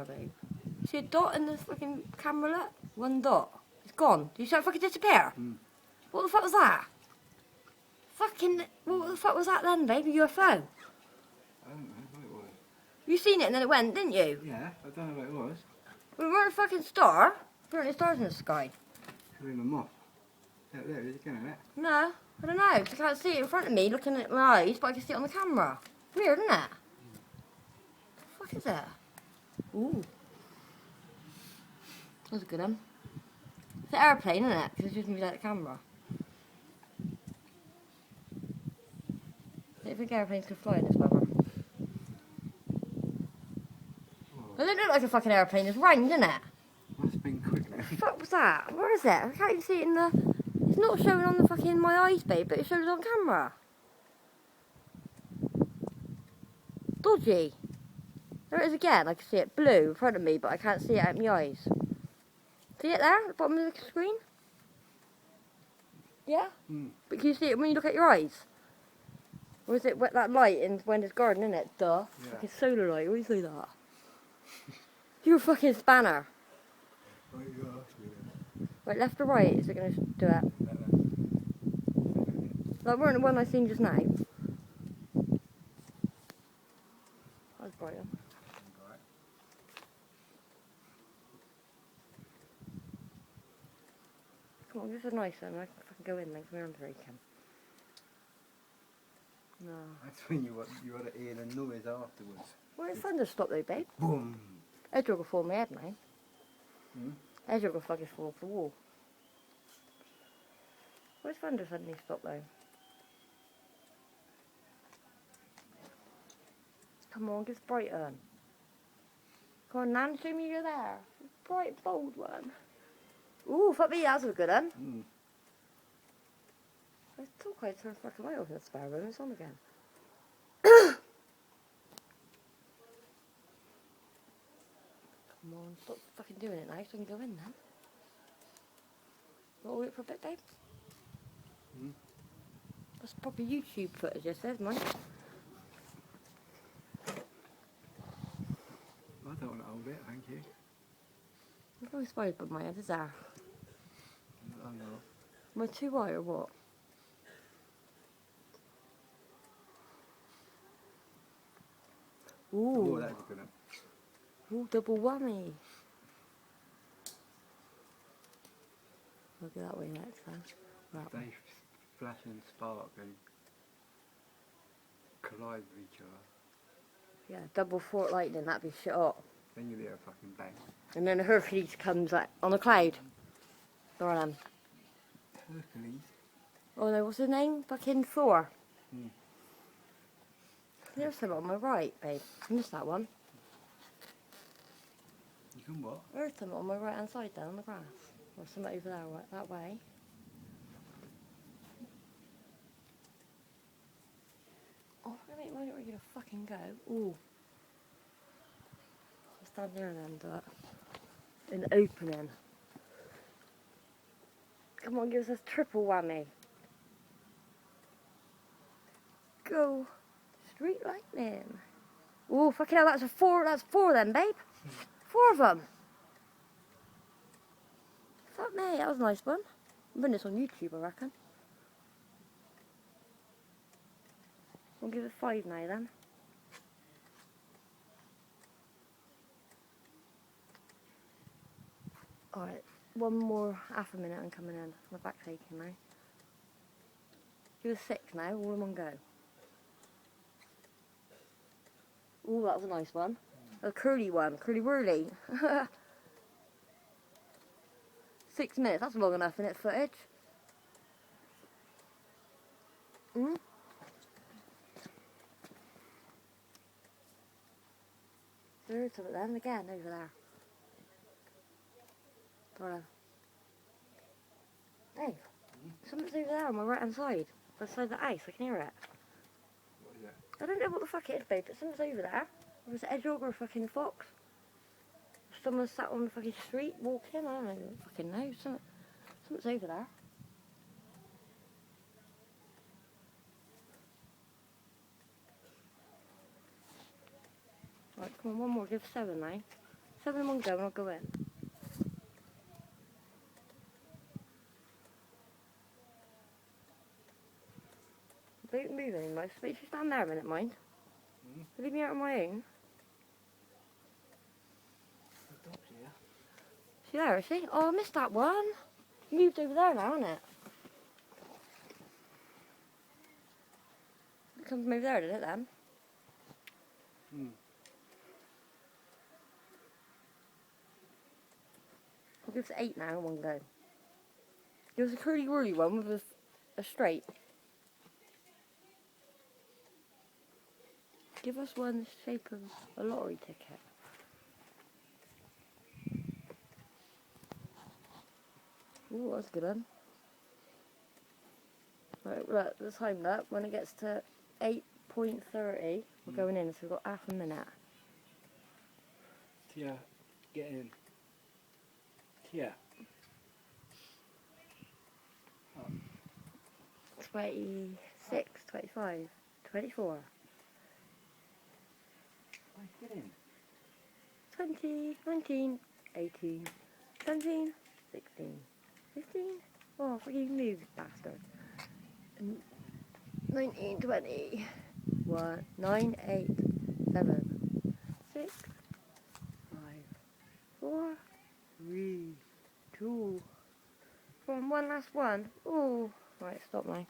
Babe. See a dot in the fucking camera look? One dot. It's gone. Did you see it fucking disappear? What the fuck was that? Fucking, what the fuck was that then, babe? A UFO? I don't know what it was. You seen it and then it went, didn't you? Yeah, I don't know what it was. We weren't a fucking star. There weren't any stars in the sky. Could have been a moth. There it is again, isn't it? No, I don't know. 'Cause I can't see it in front of me looking at my eyes, but I can see it on the camera. Weird, isn't it? What the fuck is it? Ooh. That's a good one. It's an aeroplane, isn't it? Because it's just moving like the camera. I don't think aeroplanes can fly in this weather. It didn't look like a fucking aeroplane. It's rained, didn't it? Must have been quick then. What the fuck was that? Where is it? I can't even see it in the... It's not showing on the fucking my eyes, babe, but it shows on camera. Dodgy. There it is again. I can see it blue in front of me, but I can't see it out my eyes. See it there at the bottom of the screen? Yeah? But can you see it when you look at your eyes? Or is it that light in Wendy's garden, isn't it? Duh. Yeah. Fucking solar light. What do you say that? You're a fucking spanner. Oh, you asked me then. Right, left or right? Is it going to do it? Like, weren't the one I seen just now? That was bright. Come on, this is a nice one. I can fucking go in then. Come here on 3, Kim. No. That's when you ought to hear the noise afterwards. Where's Thunderstorm though, babe? Boom! Edge will fall on my head now. Edge will fucking fall off the wall. Where's Thunder suddenly stop though? Come on, give Brighton. Come on, Nan, show me you're there. Bright, bold one. Ooh, fuck me, that's a good one. I thought I turned fucking light off in the spare room, it's on again. Come on, stop fucking doing it now, so I can go in then. Want to wait for a bit, babe? That's proper YouTube footage, it says, mine. I don't want to hold it, thank you. I'm not inspired by my head, is there? I know. Am I too white or what? Ooh. Oh, that's a good one. Ooh, double whammy. I'll go that way next time. Right. They flash and spark and collide with each other. Yeah, double fork lightning, that'd be shit up. Then you'll hear a fucking bang. And then Hercules comes like on a cloud. Or Hercules? oh no, what's his name? Fucking Thor. There's some on my right, babe. I missed that one. You can what? There's some on my right hand side down on the grass. Or some over there, right, that way. Oh, I'm gonna make mine where you're gonna fucking go. Ooh. I'll stand there and then do it. In the opening. Come on, give us this triple whammy. Go. Street lightning. Ooh, fucking hell, that's four then, babe. 4 of them. Fuck me, that was a nice one. I'm putting this on YouTube, I reckon. We'll give it 5 now then. Alright, one more half a minute and coming in. My back's aching now. Give us 6 now, all in one go. Ooh, that was a nice one. A curly one, curly whirly. 6 minutes, that's long enough in it footage. There's something then again over there. Dora. Dave, something's over there on my right hand side. Beside the ice, I can hear it. What is that? I don't know what the fuck it is, babe, but something's over there. Or was it a hedgehog or a fucking fox? Someone sat on the fucking street walking, I don't know, fucking know. Something's over there. Right, come on, one more, give 7 now. 7 in one go and I'll go in. Don't move anymore. Just stand there a minute, mind. Leave me out on my own. The dog's here. Is she there, is she? Oh, I missed that one. Moved over there now, isn't it? It comes from over there, did it then? I'll give us 8 now in one go. Give us a curly-whirly one with a straight. Give us one the shape of a lottery ticket. Ooh, that's a good one. Right, look, the time up. When it gets to 8.30, we're going in, so we've got half a minute. Tia, get in. Tia. 26, 25, 24. Get in. 20, 19, 18, 17, 16, 15. Oh, freaking move, bastard. 19, 20, 1, 9, 8, 7, 6, 5, 4, 3, 2. Come on, one last one. Oh, right, stop now.